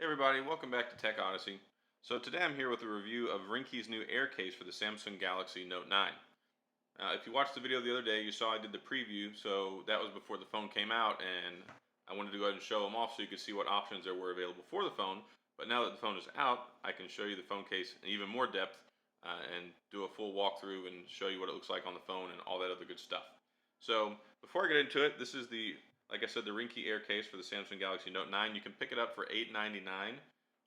Hey everybody, welcome back to Tech Odyssey. So today I'm here with a review of Ringke's new Air case for the Samsung Galaxy Note 9. If you watched the video the other day, you saw I did the preview, so that was before the phone came out, and I wanted to go ahead and show them off so you could see what options there were available for the phone. But now that the phone is out, I can show you the phone case in even more depth and do a full walkthrough and show you what it looks like on the phone and all that other good stuff. So before I get into it, this is like I said, the Ringke Air case for the Samsung Galaxy Note 9. You can pick it up for $8.99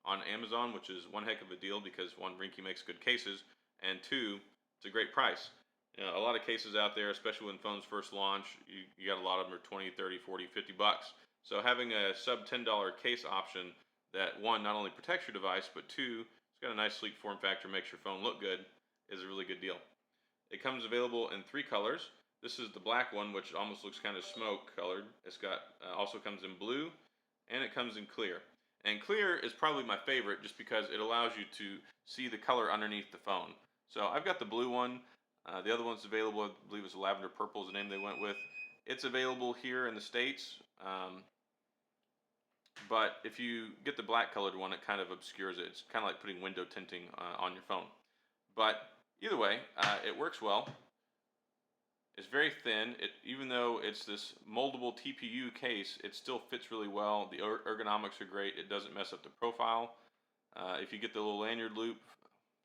on Amazon, which is one heck of a deal because one, Ringke makes good cases, and two, it's a great price. You know, a lot of cases out there, especially when phones first launch, you got a lot of them are 20, 30, 40, 50 bucks. So having a sub $10 case option that one, not only protects your device, but two, it's got a nice sleek form factor, makes your phone look good, is a really good deal. It comes available in three colors. This is the black one, which almost looks kind of smoke colored. It's got also comes in blue, and it comes in clear. And clear is probably my favorite just because it allows you to see the color underneath the phone. So I've got the blue one. The other one's available, I believe it's lavender purple is the name they went with. It's available here in the States. But if you get the black colored one, it kind of obscures it. It's kind of like putting window tinting on your phone. But either way, it works well. It's very thin. Even though it's this moldable TPU case, it still fits really well. The ergonomics are great. It doesn't mess up the profile. If you get the little lanyard loop,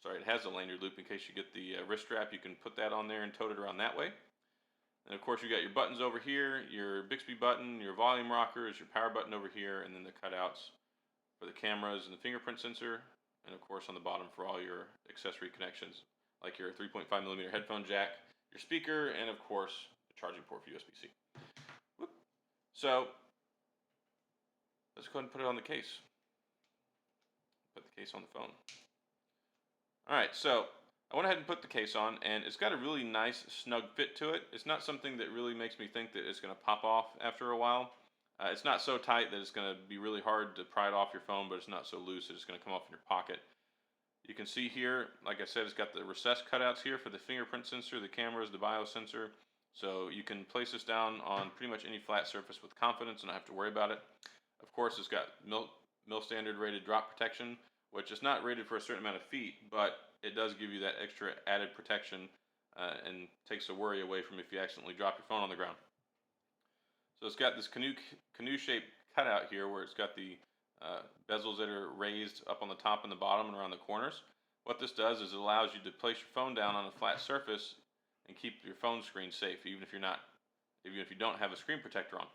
sorry, it has a lanyard loop in case you get the wrist strap, you can put that on there and tote it around that way. And of course, you got your buttons over here, your Bixby button, your volume rockers, your power button over here, and then the cutouts for the cameras and the fingerprint sensor. And of course, on the bottom for all your accessory connections, like your 3.5mm headphone jack, your speaker, and of course, the charging port for USB-C. So let's go ahead and put it on the case. Put the case on the phone. All right, so I went ahead and put the case on, and it's got a really nice snug fit to it. It's not something that really makes me think that it's going to pop off after a while. It's not so tight that it's going to be really hard to pry it off your phone, but it's not so loose that it's going to come off in your pocket. You can see here, like I said, it's got the recessed cutouts here for the fingerprint sensor, the cameras, the biosensor. So you can place this down on pretty much any flat surface with confidence and not have to worry about it. Of course, it's got mil standard rated drop protection, which is not rated for a certain amount of feet, but it does give you that extra added protection and takes the worry away from if you accidentally drop your phone on the ground. So it's got this canoe-shaped cutout here where it's got the bezels that are raised up on the top and the bottom and around the corners. What this does is it allows you to place your phone down on a flat surface and keep your phone screen safe, even if you don't have a screen protector on.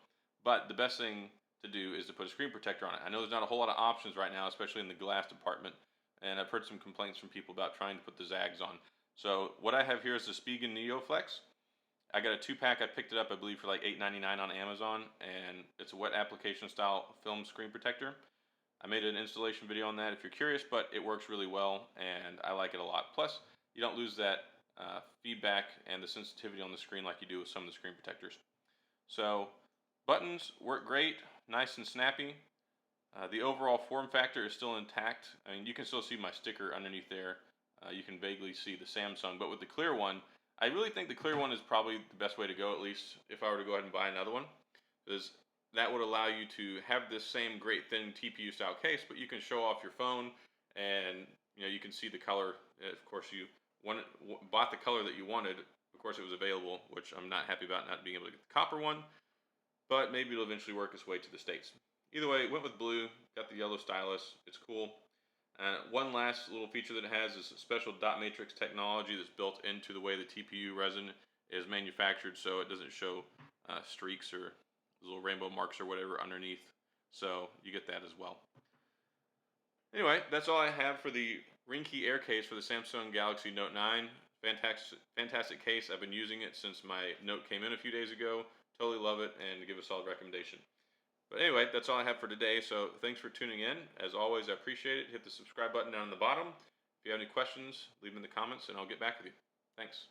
But the best thing to do is to put a screen protector on it. I know there's not a whole lot of options right now, especially in the glass department, and I've heard some complaints from people about trying to put the zags on. So what I have here is the Spigen NeoFlex. I got a 2-pack. I picked it up, I believe, for like $8.99 on Amazon, and it's a wet application style film screen protector. I made an installation video on that if you're curious, but it works really well, and I like it a lot. Plus, you don't lose that feedback and the sensitivity on the screen like you do with some of the screen protectors. So buttons work great, nice and snappy. The overall form factor is still intact. I mean, you can still see my sticker underneath there. You can vaguely see the Samsung, but with the clear one, I really think the clear one is probably the best way to go, at least if I were to go ahead and buy another one, because that would allow you to have this same great thin TPU style case, but you can show off your phone, and you can see the color. Of course, you bought the color that you wanted. Of course, it was available, which I'm not happy about not being able to get the copper one, but maybe it'll eventually work its way to the States. Either way, went with blue, got the yellow stylus. It's cool. One last little feature that it has is a special dot matrix technology that's built into the way the TPU resin is manufactured, so it doesn't show streaks or little rainbow marks or whatever underneath. So you get that as well. Anyway, that's all I have for the Ringke Air case for the Samsung Galaxy Note 9. Fantastic case. I've been using it since my Note came in a few days ago. Totally love it and give a solid recommendation. But anyway, that's all I have for today. So thanks for tuning in. As always, I appreciate it. Hit the subscribe button down in the bottom. If you have any questions, leave them in the comments and I'll get back with you. Thanks.